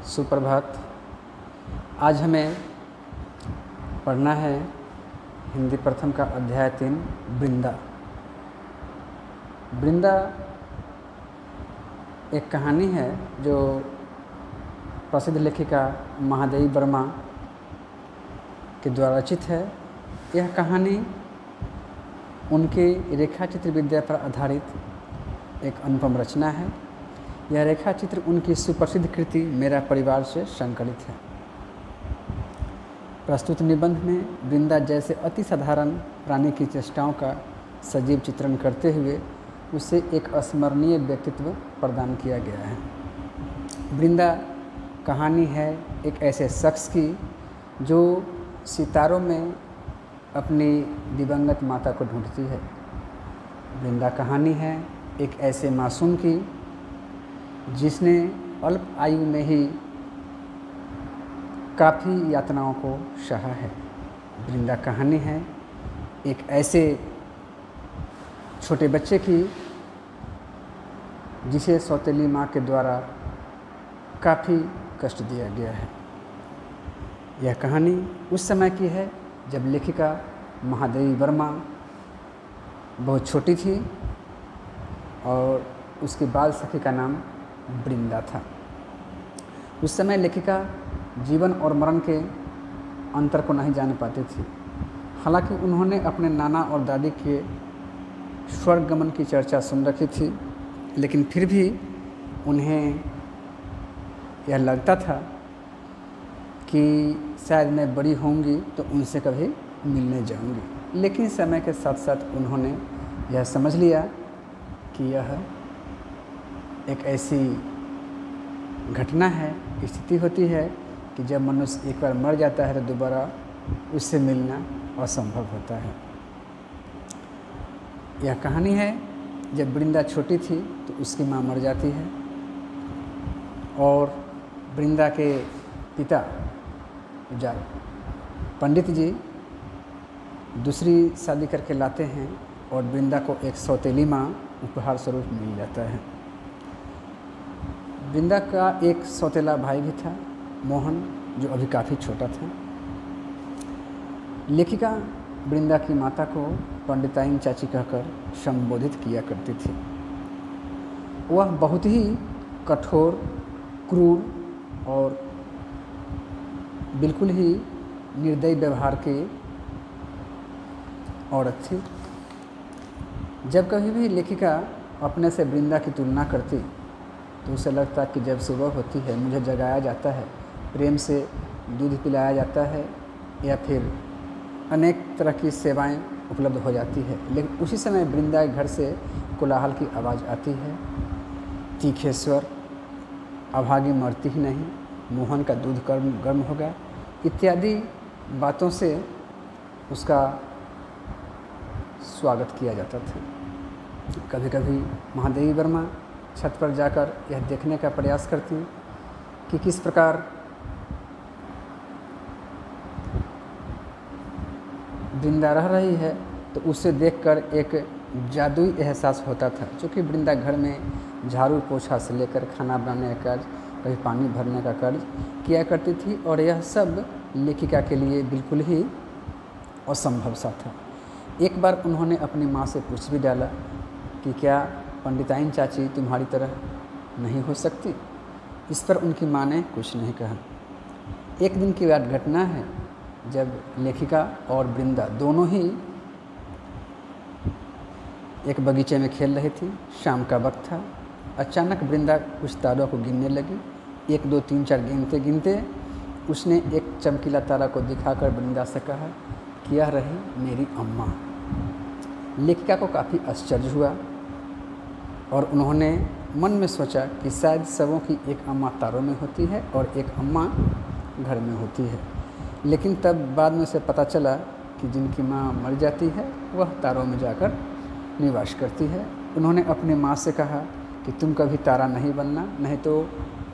सुप्रभात। आज हमें पढ़ना है हिंदी प्रथम का अध्याय 3 वृंदा। वृंदा एक कहानी है जो प्रसिद्ध लेखिका महादेवी वर्मा के द्वारा रचित है। यह कहानी उनके रेखाचित्र विद्या पर आधारित एक अनुपम रचना है। यह रेखाचित्र उनकी सुप्रसिद्ध कृति मेरा परिवार से संकलित है। प्रस्तुत निबंध में वृंदा जैसे अति साधारण प्राणी की चेष्टाओं का सजीव चित्रण करते हुए उसे एक अस्मरणीय व्यक्तित्व प्रदान किया गया है। वृंदा कहानी है एक ऐसे शख्स की जो सितारों में अपनी दिवंगत माता को ढूंढती है। वृंदा कहानी है एक ऐसे मासूम की जिसने अल्प आयु में ही काफ़ी यातनाओं को सहा है। वृंदा कहानी है एक ऐसे छोटे बच्चे की जिसे सौतेली माँ के द्वारा काफ़ी कष्ट दिया गया है। यह कहानी उस समय की है जब लेखिका महादेवी वर्मा बहुत छोटी थी और उसके बाल सखी का नाम वृंदा था। उस समय लेखिका जीवन और मरण के अंतर को नहीं जान पाती थी। हालांकि उन्होंने अपने नाना और दादी के स्वर्ग गमन की चर्चा सुन रखी थी, लेकिन फिर भी उन्हें यह लगता था कि शायद मैं बड़ी होंगी तो उनसे कभी मिलने जाऊंगी। लेकिन समय के साथ साथ उन्होंने यह समझ लिया कि यह एक ऐसी घटना है, स्थिति होती है कि जब मनुष्य एक बार मर जाता है तो दोबारा उससे मिलना असंभव होता है। यह कहानी है जब वृंदा छोटी थी तो उसकी माँ मर जाती है और वृंदा के पिता पंडित जी दूसरी शादी करके लाते हैं और वृंदा को एक सौतेली माँ उपहार स्वरूप मिल जाता है। वृंदा का एक सौतेला भाई भी था, मोहन, जो अभी काफ़ी छोटा था। लेखिका वृंदा की माता को पंडिताइन चाची कहकर संबोधित किया करती थी। वह बहुत ही कठोर, क्रूर और बिल्कुल ही निर्दयी व्यवहार की औरत थी। जब कभी भी लेखिका अपने से वृंदा की तुलना करती तो उसे लगता कि जब सुबह होती है मुझे जगाया जाता है, प्रेम से दूध पिलाया जाता है या फिर अनेक तरह की सेवाएं उपलब्ध हो जाती है। लेकिन उसी समय वृंदा के घर से कोलाहल की आवाज़ आती है, तीखे स्वर, अभागी मरती ही नहीं, मोहन का दूध गर्म होगा, इत्यादि बातों से उसका स्वागत किया जाता था। कभी कभी महादेवी वर्मा छत पर जाकर यह देखने का प्रयास करती कि किस प्रकार वृंदा रह रही है, तो उसे देखकर एक जादुई एहसास होता था। क्योंकि वृंदा घर में झाड़ू पोछा से लेकर खाना बनाने का कार्य, कभी पानी भरने का कार्य किया करती थी और यह सब लेखिका के लिए बिल्कुल ही असंभव सा था। एक बार उन्होंने अपनी माँ से पूछ भी डाला कि क्या पंडिताइन चाची तुम्हारी तरह नहीं हो सकती। इस पर उनकी माँ ने कुछ नहीं कहा। एक दिन की बात घटना है जब लेखिका और वृंदा दोनों ही एक बगीचे में खेल रही थी। शाम का वक्त था। अचानक वृंदा कुछ तारों को गिनने लगी। 1 2 3 4 गिनते गिनते उसने एक चमकीला तारा को दिखाकर वृंदा से कहा कि यह रही मेरी अम्मा। लेखिका को काफ़ी आश्चर्य हुआ और उन्होंने मन में सोचा कि शायद सबों की एक अम्मा तारों में होती है और एक अम्मा घर में होती है। लेकिन तब बाद में से पता चला कि जिनकी माँ मर जाती है वह तारों में जाकर निवास करती है। उन्होंने अपनी माँ से कहा कि तुम कभी तारा नहीं बनना, नहीं तो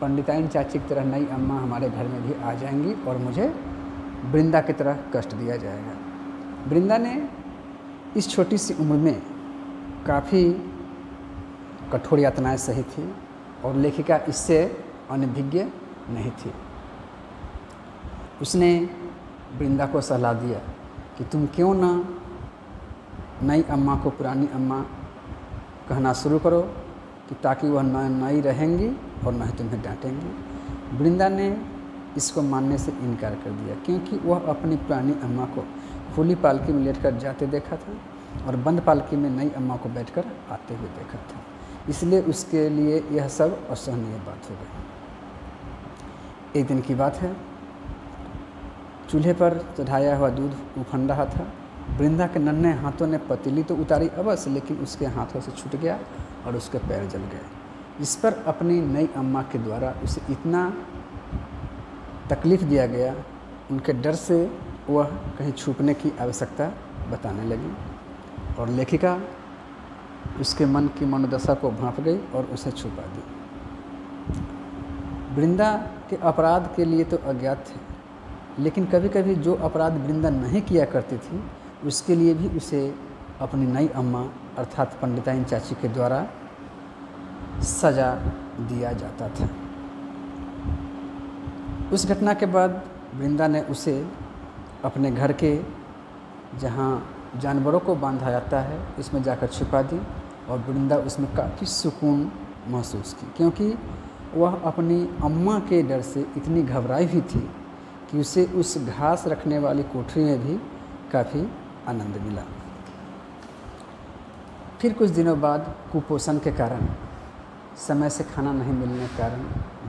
पंडिताइन चाची की तरह नई अम्मा हमारे घर में भी आ जाएंगी और मुझे वृंदा की तरह कष्ट दिया जाएगा। वृंदा ने इस छोटी सी उम्र में काफ़ी कठोर यातनाएं सही थी और लेखिका इससे अनभिज्ञ नहीं थी। उसने वृंदा को सलाह दिया कि तुम क्यों ना नई अम्मा को पुरानी अम्मा कहना शुरू करो, कि ताकि वह नई रहेंगी और न ही तुम्हें डांटेंगी। वृंदा ने इसको मानने से इनकार कर दिया, क्योंकि वह अपनी पुरानी अम्मा को खुली पालकी में लेटकर जाते देखा था और बंद पालकी में नई अम्मा को बैठकर आते हुए देखा था। इसलिए उसके लिए यह सब असहनीय बात हो गई। एक दिन की बात है, चूल्हे पर चढ़ाया हुआ दूध उफन रहा था। वृंदा के नन्हे हाथों ने पतीली तो उतारी अवश्य, लेकिन उसके हाथों से छूट गया और उसके पैर जल गए। इस पर अपनी नई अम्मा के द्वारा उसे इतना तकलीफ़ दिया गया, उनके डर से वह कहीं छुपने की आवश्यकता बताने लगी और लेखिका उसके मन की मनोदशा को भांप गई और उसे छुपा दी। वृंदा के अपराध के लिए तो अज्ञात थे, लेकिन कभी कभी जो अपराध वृंदा नहीं किया करती थी उसके लिए भी उसे अपनी नई अम्मा अर्थात पंडिताइन चाची के द्वारा सजा दिया जाता था। उस घटना के बाद वृंदा ने उसे अपने घर के जहाँ जानवरों को बांधा जाता है उसमें जाकर छिपा दी और वृंदा उसमें काफ़ी सुकून महसूस की, क्योंकि वह अपनी अम्मा के डर से इतनी घबराई हुई थी कि उसे उस घास रखने वाली कोठरी में भी काफ़ी आनंद मिला। फिर कुछ दिनों बाद कुपोषण के कारण, समय से खाना नहीं मिलने के कारण,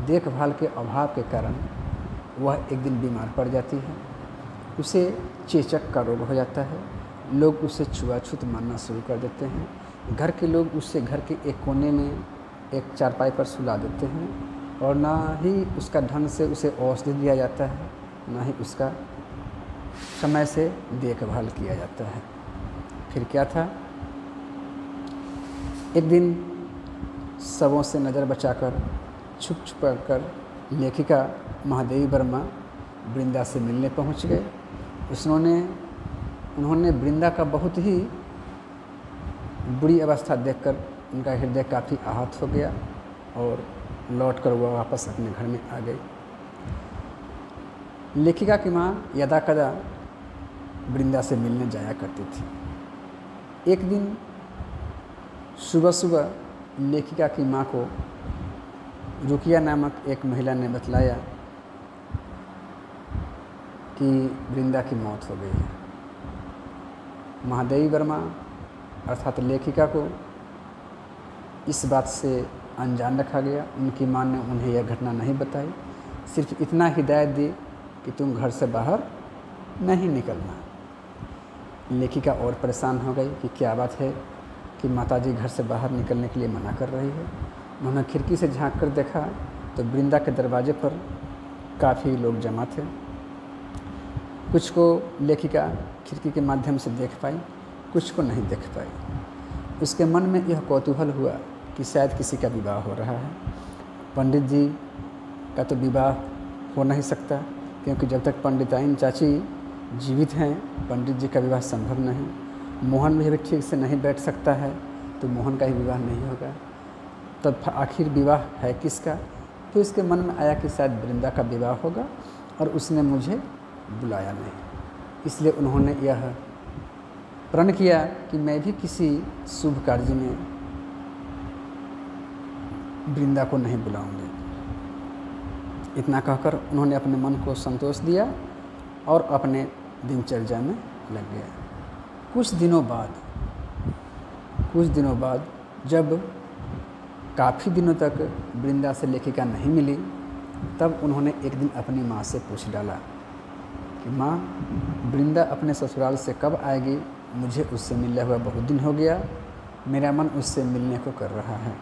देखभाल के अभाव के कारण वह एक दिन बीमार पड़ जाती है। उसे चेचक का रोग हो जाता है। लोग उसे छुआछूत मानना शुरू कर देते हैं। घर के लोग उसे घर के एक कोने में एक चारपाई पर सुला देते हैं और ना ही उसका ढंग से उसे औषधि दिया जाता है, ना ही उसका समय से देखभाल किया जाता है। फिर क्या था, एक दिन शवों से नज़र बचाकर छुप कर लेखिका महादेवी वर्मा वृंदा से मिलने पहुंच गए। उन्होंने वृंदा का बहुत ही बुरी अवस्था देखकर उनका हृदय काफ़ी आहत हो गया और लौटकर वह वापस अपने घर में आ गई। लेखिका की माँ यदा कदा वृंदा से मिलने जाया करती थी। एक दिन सुबह सुबह लेखिका की माँ को रुकिया नामक एक महिला ने बतलाया कि वृंदा की मौत हो गई है। महादेवी वर्मा अर्थात लेखिका को इस बात से अनजान रखा गया। उनकी माँ ने उन्हें यह घटना नहीं बताई, सिर्फ इतना हिदायत दी कि तुम घर से बाहर नहीं निकलना। लेखिका और परेशान हो गई कि क्या बात है कि माताजी घर से बाहर निकलने के लिए मना कर रही है। उन्होंने खिड़की से झांक कर देखा तो वृंदा के दरवाजे पर काफ़ी लोग जमा थे। कुछ को लेखिका खिड़की के माध्यम से देख पाई, कुछ को नहीं देख पाई। उसके मन में यह कौतूहल हुआ कि शायद किसी का विवाह हो रहा है। पंडित जी का तो विवाह हो नहीं सकता, क्योंकि जब तक पंडिताइन चाची जीवित हैं पंडित जी का विवाह संभव नहीं। मोहन भी ठीक से नहीं बैठ सकता है तो मोहन का ही विवाह नहीं होगा। तब आखिर विवाह है किसका? तो उसके मन में आया कि शायद वृंदा का विवाह होगा और उसने मुझे बुलाया नहीं, इसलिए उन्होंने यह प्रण किया कि मैं भी किसी शुभ कार्य में वृंदा को नहीं बुलाऊंगी। इतना कहकर उन्होंने अपने मन को संतोष दिया और अपने दिनचर्या में लग गया। कुछ दिनों बाद जब काफ़ी दिनों तक वृंदा से लेखिका नहीं मिली, तब उन्होंने एक दिन अपनी माँ से पूछ डाला कि माँ, वृंदा अपने ससुराल से कब आएगी? मुझे उससे मिले हुआ बहुत दिन हो गया, मेरा मन उससे मिलने को कर रहा है।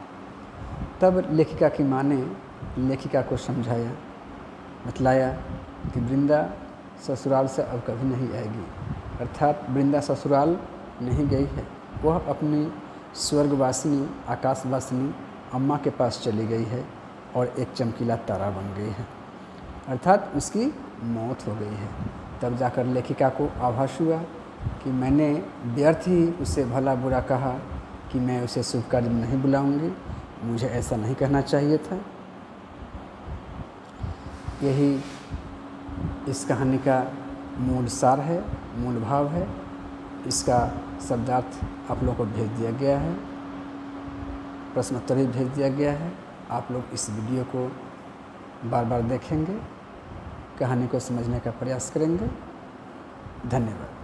तब लेखिका की माँ ने लेखिका को समझाया, बतलाया कि वृंदा ससुराल से अब कभी नहीं आएगी, अर्थात वृंदा ससुराल नहीं गई है, वह अपनी स्वर्गवासिनी आकाशवासिनी अम्मा के पास चली गई है और एक चमकीला तारा बन गई है, अर्थात उसकी मौत हो गई है। तब जाकर लेखिका को आभास हुआ कि मैंने व्यर्थ ही उसे भला बुरा कहा कि मैं उसे शुभ कार्य में नहीं बुलाऊंगी, मुझे ऐसा नहीं कहना चाहिए था। यही इस कहानी का मूल सार है, मूल भाव है। इसका शब्दार्थ आप लोगों को भेज दिया गया है, प्रश्नोत्तर भी भेज दिया गया है। आप लोग इस वीडियो को बार बार देखेंगे, कहानी को समझने का प्रयास करेंगे। धन्यवाद।